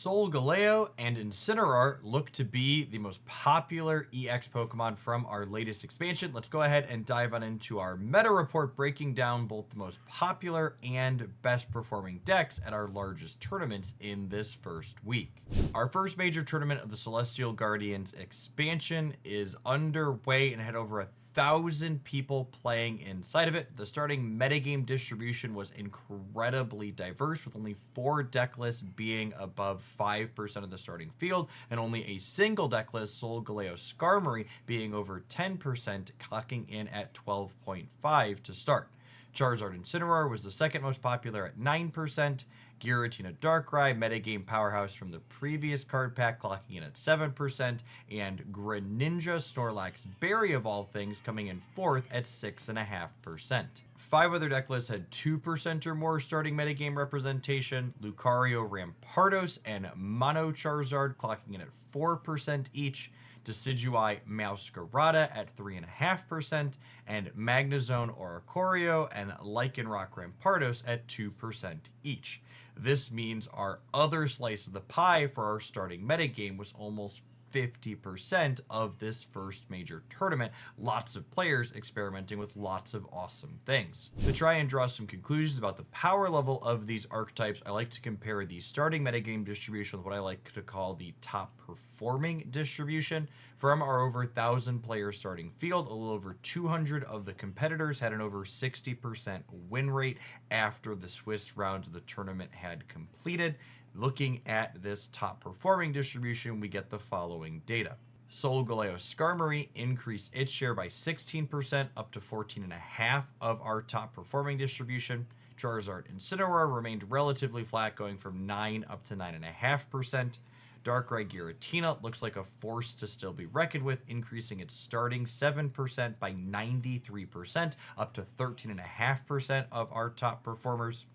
Solgaleo and Incineroar look to be the most popular EX Pokemon from our latest expansion. Let's go ahead and dive on into our meta report, breaking down both the most popular and best performing decks at our largest tournaments in this first week. Our first major tournament of the Celestial Guardians expansion is underway and had over 1,000 people playing inside of it. The starting metagame distribution was incredibly diverse, with only 4 deck lists being above 5% of the starting field, and only a single deck list, Solgaleo Skarmmory, being over 10%, clocking in at 12.5 to start. Charizard Incinor was the second most popular at 9%. Giratina Darkrai, metagame powerhouse from the previous card pack, clocking in at 7%, and Greninja Snorlax Berry of all things coming in 4th at 6.5%. 5 other deck lists had 2% or more starting metagame representation. Lucario Rampardos and Mono Charizard clocking in at 4% each. Decidueye Meowscarada at 3.5%, and Magnazone Oricorio and Lycanroc Rampardos at 2% each. This means our other slice of the pie for our starting metagame was almost 50% of this first major tournament. Lots of players experimenting with lots of awesome things. To try and draw some conclusions about the power level of these archetypes, I like to compare the starting metagame distribution with what I like to call the top performing distribution. From our over 1,000 player starting field, a little over 200 of the competitors had an over 60% win rate after the Swiss rounds of the tournament had completed. Looking at this top performing distribution, we get the following data. Solgaleo Skarmmory increased its share by 16%, up to 14.5% of our top performing distribution. Charizard Incinor remained relatively flat, going from 9 up to 9.5%. Darkrai Giratina looks like a force to still be reckoned with, increasing its starting 7% by 93%, up to 13.5% of our top performers.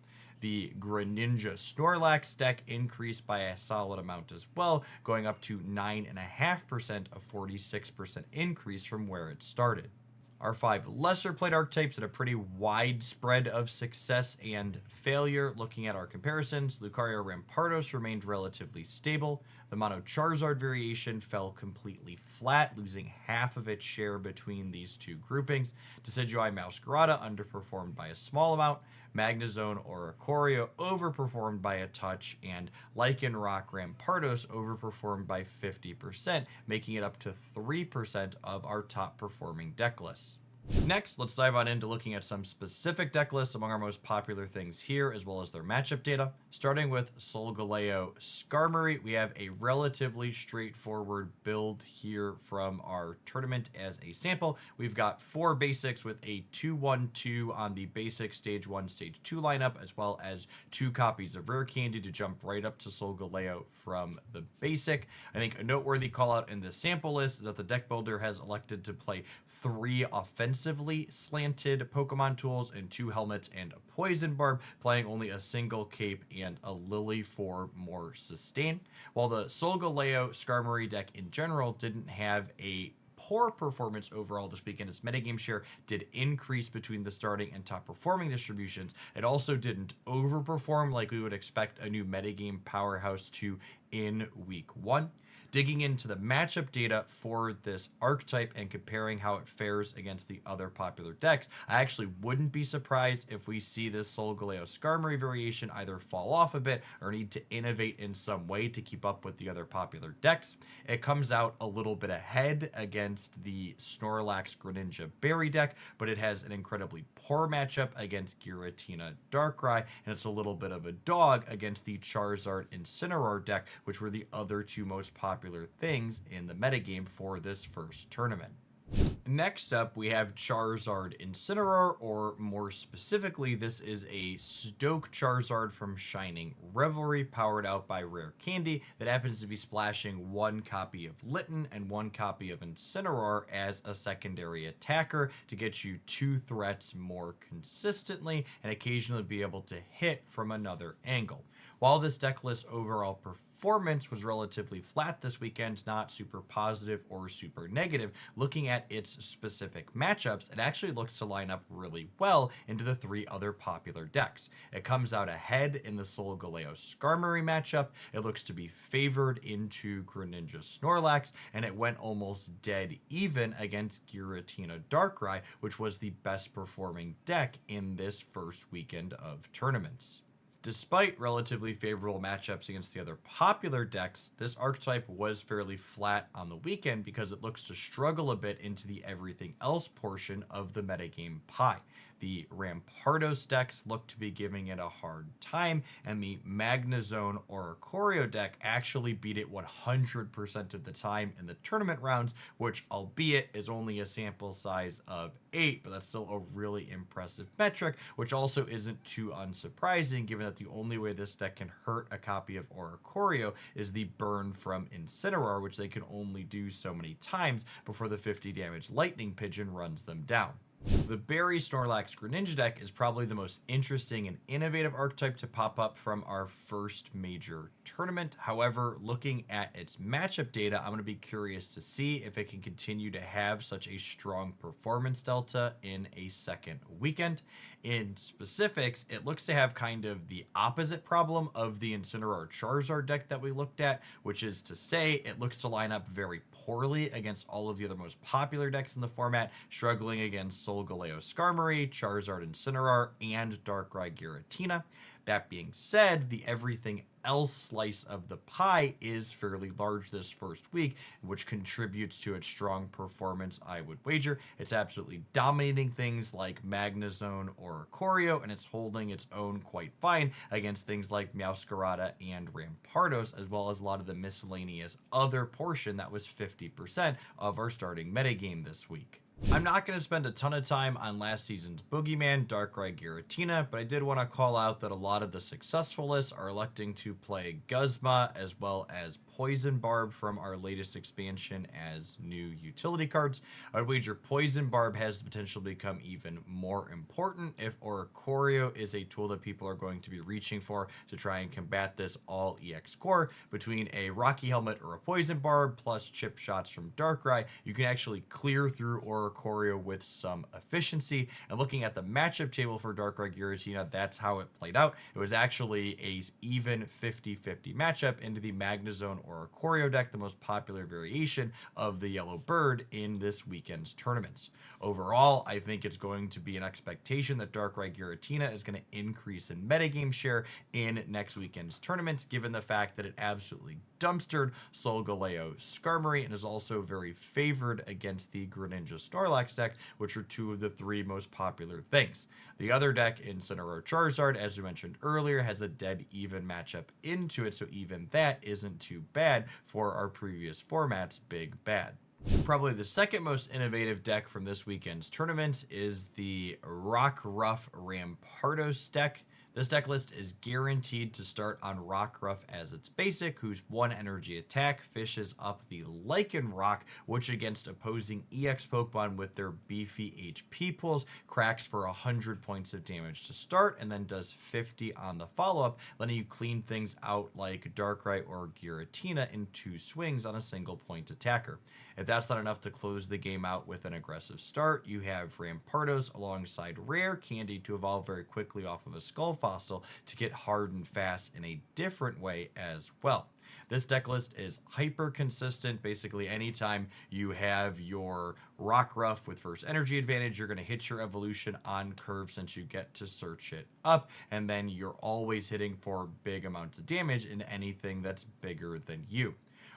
The Greninja Snorlax deck increased by a solid amount as well, going up to 9.5%, a 46% increase from where it started. Our 5 lesser played archetypes had a pretty wide spread of success and failure. Looking at our comparisons, Lucario Rampardos remained relatively stable. The Mono Charizard variation fell completely flat, losing half of its share between these two groupings. Decidueye Meowscarada underperformed by a small amount. Magnazone Oricorio overperformed by a touch, and Lycanroc Rampardos overperformed by 50%, making it up to 3% of our top performing deck lists. Next, let's dive on into looking at some specific deck lists among our most popular things here, as well as their matchup data. Starting with Solgaleo Skarmmory, we have a relatively straightforward build here from our tournament as a sample. We've got 4 basics with a 2-1-2 on the basic stage 1, stage 2 lineup, as well as 2 copies of Rare Candy to jump right up to Solgaleo from the basic. I think a noteworthy call out in the sample list is that the deck builder has elected to play 3 offensively slanted Pokemon tools and 2 helmets and a poison barb, playing only a single cape and a lily for more sustain. While the Solgaleo Skarmmory deck in general didn't have a poor performance overall this weekend, its metagame share did increase between the starting and top performing distributions. It also didn't overperform like we would expect a new metagame powerhouse to in week 1. Digging into the matchup data for this archetype and comparing how it fares against the other popular decks, I actually wouldn't be surprised if we see this Solgaleo Skarmmory variation either fall off a bit or need to innovate in some way to keep up with the other popular decks. It comes out a little bit ahead against the Snorlax Greninja Berry deck, but it has an incredibly poor matchup against Giratina Darkrai, and it's a little bit of a dog against the Charizard Incinor deck, which were the other 2 most popular things in the metagame for this first tournament. Next up, we have Charizard Incinor, or more specifically, this is a Stoke Charizard from Shining Revelry, powered out by Rare Candy, that happens to be splashing 1 copy of Litten and 1 copy of Incineroar as a secondary attacker to get you 2 threats more consistently and occasionally be able to hit from another angle. While this deck list overall performance was relatively flat this weekend, not super positive or super negative, looking at its specific matchups, it actually looks to line up really well into the 3 other popular decks. It comes out ahead in the Solgaleo Skarmmory matchup, it looks to be favored into Greninja Snorlax, and it went almost dead even against Giratina Darkrai, which was the best performing deck in this first weekend of tournaments. Despite relatively favorable matchups against the other popular decks, this archetype was fairly flat on the weekend because it looks to struggle a bit into the everything else portion of the metagame pie. The Rampardos decks look to be giving it a hard time, and the Magnazone or Oricorio deck actually beat it 100% of the time in the tournament rounds, which, albeit, is only a sample size of 8, but that's still a really impressive metric, which also isn't too unsurprising given that the only way this deck can hurt a copy of Oricorio is the burn from Incineroar, which they can only do so many times before the 50 damage Lightning Pigeon runs them down. The Berry Snorlax Greninja deck is probably the most interesting and innovative archetype to pop up from our first major tournament. However, looking at its matchup data, I'm going to be curious to see if it can continue to have such a strong performance delta in a second weekend. In specifics, it looks to have kind of the opposite problem of the Incineroar Charizard deck that we looked at, which is to say it looks to line up very poorly against all of the other most popular decks in the format, struggling against Solgaleo Skarmmory, Charizard Incinor, and Darkrai Giratina. That being said, the everything else slice of the pie is fairly large this first week, which contributes to its strong performance, I would wager. It's absolutely dominating things like Magnazone or Oricorio, and it's holding its own quite fine against things like Meowscarada and Rampardos, as well as a lot of the miscellaneous other portion that was 50% of our starting metagame this week. I'm not going to spend a ton of time on last season's Boogeyman, Darkrai Giratina, but I did want to call out that a lot of the successful lists are electing to play Guzma as well as Poison Barb from our latest expansion as new utility cards. I would wager Poison Barb has the potential to become even more important if Oricorio is a tool that people are going to be reaching for to try and combat this all EX core. Between a Rocky Helmet or a Poison Barb plus chip shots from Darkrai, you can actually clear through Oricorio with some efficiency. And looking at the matchup table for Darkrai Giratina, that's how it played out. It was actually a even 50-50 matchup into the Magnazone or Oricorio deck, the most popular variation of the Yellow Bird in this weekend's tournaments. Overall, I think it's going to be an expectation that Darkrai Giratina is going to increase in metagame share in next weekend's tournaments, given the fact that it absolutely dumpstered Solgaleo Skarmmory and is also very favored against the Greninja Snorlax deck, which are 2 of the 3 most popular things. The other deck, Incineroar Charizard, as we mentioned earlier, has a dead even matchup into it, so even that isn't too bad for our previous format's big bad. Probably the second most innovative deck from this weekend's tournament is the Rockruff Rampardos deck. This deck list is guaranteed to start on Rockruff as its basic, whose 1 energy attack fishes up the Lycanroc, which against opposing EX Pokemon with their beefy HP pools cracks for 100 points of damage to start and then does 50 on the follow-up, letting you clean things out like Darkrai or Giratina in 2 swings on a single point attacker. If that's not enough to close the game out with an aggressive start, you have Rampardos alongside Rare Candy to evolve very quickly off of a Skull Fossil to get hard and fast in a different way as well. This deck list is hyper consistent. Basically, anytime you have your Rockruff with first energy advantage, you're going to hit your evolution on curve since you get to search it up, and then you're always hitting for big amounts of damage in anything that's bigger than you.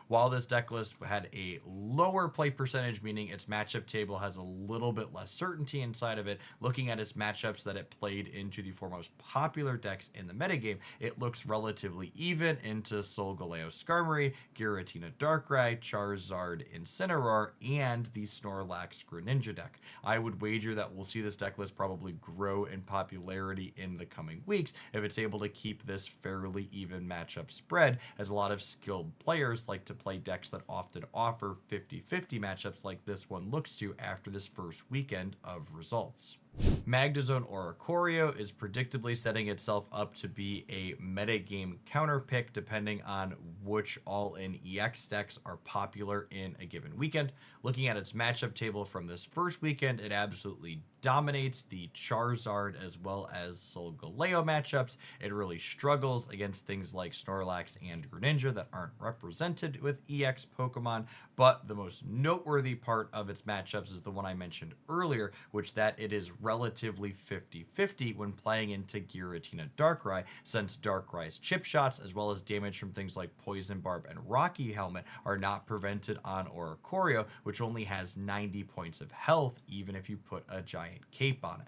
While this deck list had a lower play percentage, meaning its matchup table has a little bit less certainty inside of it, looking at its matchups that it played into the 4 most popular decks in the metagame, it looks relatively even into Solgaleo Skarmmory, Giratina Darkrai, Charizard Incinor, and the Snorlax Greninja deck. I would wager that we'll see this deck list probably grow in popularity in the coming weeks if it's able to keep this fairly even matchup spread, as a lot of skilled players like to play decks that often offer 50-50 matchups like this one looks to after this first weekend of results. Magnazone Oricorio is predictably setting itself up to be a metagame counter pick depending on which All-In EX decks are popular in a given weekend. Looking at its matchup table from this first weekend, it absolutely dominates the Charizard as well as Solgaleo matchups. It really struggles against things like Snorlax and Greninja that aren't represented with EX Pokemon, but the most noteworthy part of its matchups is the one I mentioned earlier, which that it is relatively 50-50 when playing into Giratina Darkrai, since Darkrai's chip shots as well as damage from things like Poison Barb and Rocky Helmet are not prevented on Oricorio, which only has 90 points of health even if you put a giant cape on it.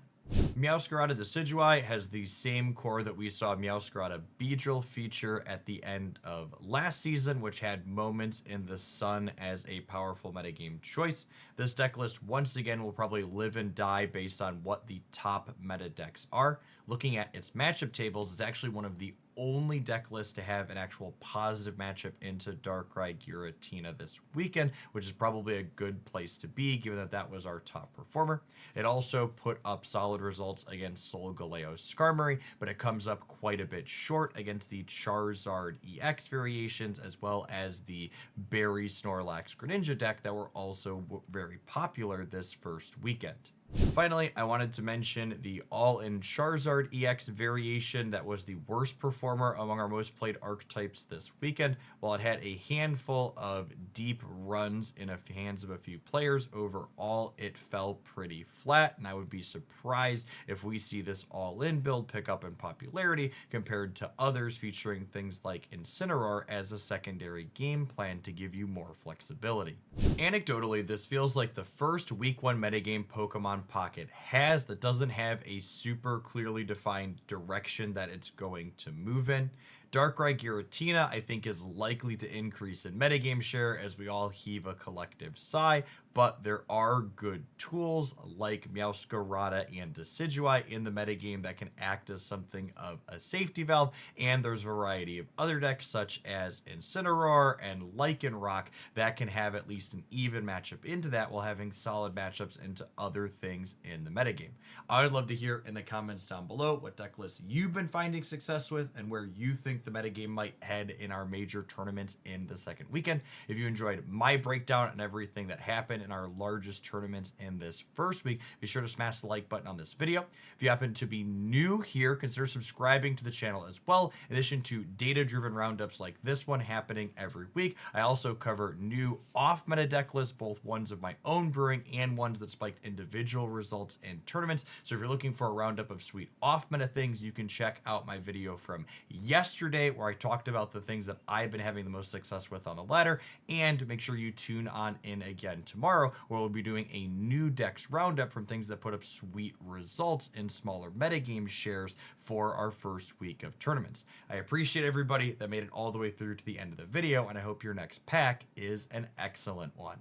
Meowscarada Decidueye has the same core that we saw Meowscarada Beedrill feature at the end of last season, which had moments in the sun as a powerful metagame choice. This deck list once again will probably live and die based on what the top meta decks are. Looking at its matchup tables, it's actually one of the only deck lists to have an actual positive matchup into Darkrai Giratina this weekend, which is probably a good place to be given that that was our top performer. It also put up solid results against Solgaleo Skarmmory, but it comes up quite a bit short against the Charizard EX variations as well as the Berry Snorlax Greninja deck that were also very popular this first weekend. Finally, I wanted to mention the All-In Charizard EX variation that was the worst performer among our most played archetypes this weekend. While it had a handful of deep runs in the hands of a few players, overall it fell pretty flat, and I would be surprised if we see this All-In build pick up in popularity compared to others featuring things like Incineroar as a secondary game plan to give you more flexibility. Anecdotally, this feels like the first week 1 metagame Pokemon Pocket has that doesn't have a super clearly defined direction that it's going to move in. Darkrai Giratina, I think, is likely to increase in metagame share as we all heave a collective sigh, but there are good tools like Meowscarada and Decidueye in the metagame that can act as something of a safety valve, and there's a variety of other decks such as Incineroar and Lycanroc that can have at least an even matchup into that while having solid matchups into other things in the metagame. I would love to hear in the comments down below what deck lists you've been finding success with and where you think the metagame might head in our major tournaments in the second weekend. If you enjoyed my breakdown and everything that happened in our largest tournaments in this first week, be sure to smash the like button on this video. If you happen to be new here, consider subscribing to the channel as well. In addition to data-driven roundups like this one happening every week, I also cover new off-meta deck lists, both ones of my own brewing and ones that spiked individual results in tournaments. So if you're looking for a roundup of sweet off-meta things, you can check out my video from yesterday where I talked about the things that I've been having the most success with on the ladder, and make sure you tune on in again tomorrow where we'll be doing a new decks roundup from things that put up sweet results in smaller metagame shares for our first week of tournaments. I appreciate everybody that made it all the way through to the end of the video, and I hope your next pack is an excellent one.